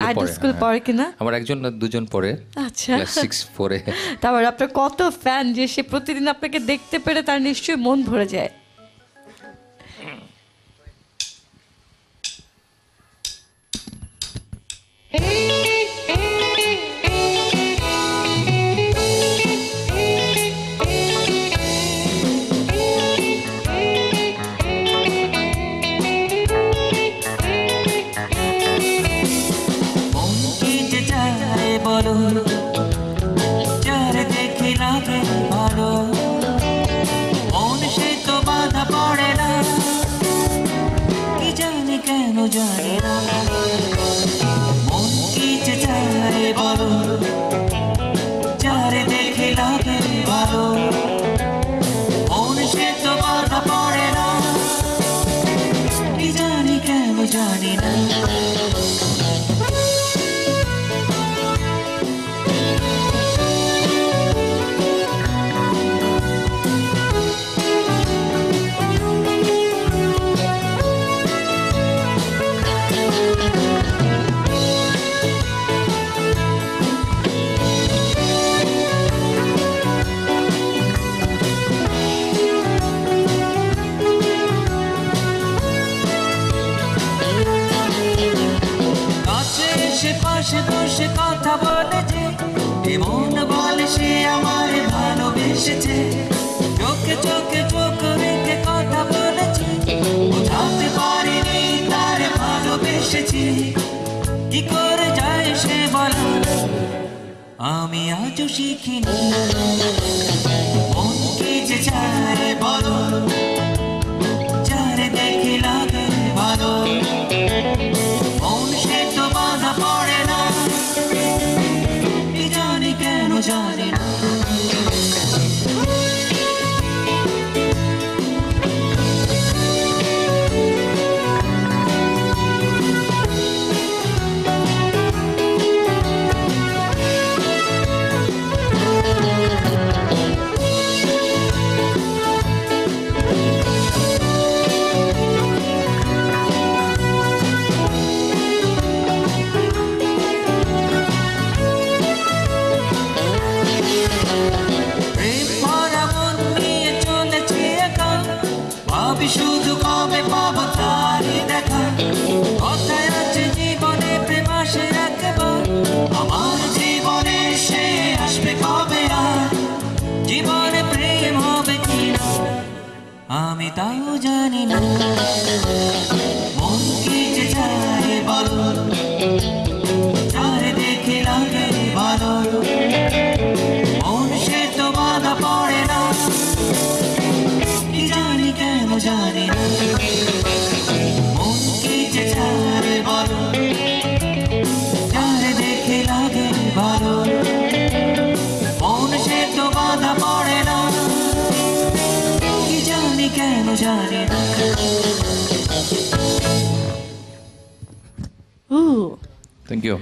Idol school পড়ে কিনা? আমার একজন না দুজন পড়ে। আচ্ছা, ক্লাস 6 পড়ে। তারপর আপনার কত ফ্যান যে সে প্রতিদিন আপনাকে দেখতে পেরে তার নিশ্চয়ই মন ভরে যায়। যার দেখে লাগে ভালো, মন সে তো বাধা পড়ে না, কি জানি কেন জানি না। মন কি যে চায় বলো, যার দেখে লাগে ভালো, মন সে তো বাধা পড়ে না, কি জানি কেন জানি না। পাশে বসে কথা বলেছে, এমন বলে সে আমার ভালোবেসেছে, চোখে চোখে চোখ রেখে কথা বলেছে, বোঝাতে পারিনি তার ভালোবেসেছি, কি করে যায় সে বলো, আমি আজও শিখিনি। মন কি যে চায় বলো, যারে দেখে লাগে ভালো, মন সে তো বাধা পড়ে না, কি জানি কেন জানি না। শুধু কবে পাবো তারই দেখা, কথায় আছে জীবনে প্রেম আসে একবার, আমার জীবনে সে আসবে কবে আর, জীবনে প্রেম হবে কিনা আমি তাও জানি না। মন কি যে চায় বলো, যারে দেখে লাগে ভালো, মন সে তো বাধা পড়ে না, কি জানি কেন জানি না। মন কি যে চায় বলো, যারে দেখে লাগে ভালো, মন সে তো বাধা পড়ে না, কি জানি কেন জানি না। Ooh. Thank you.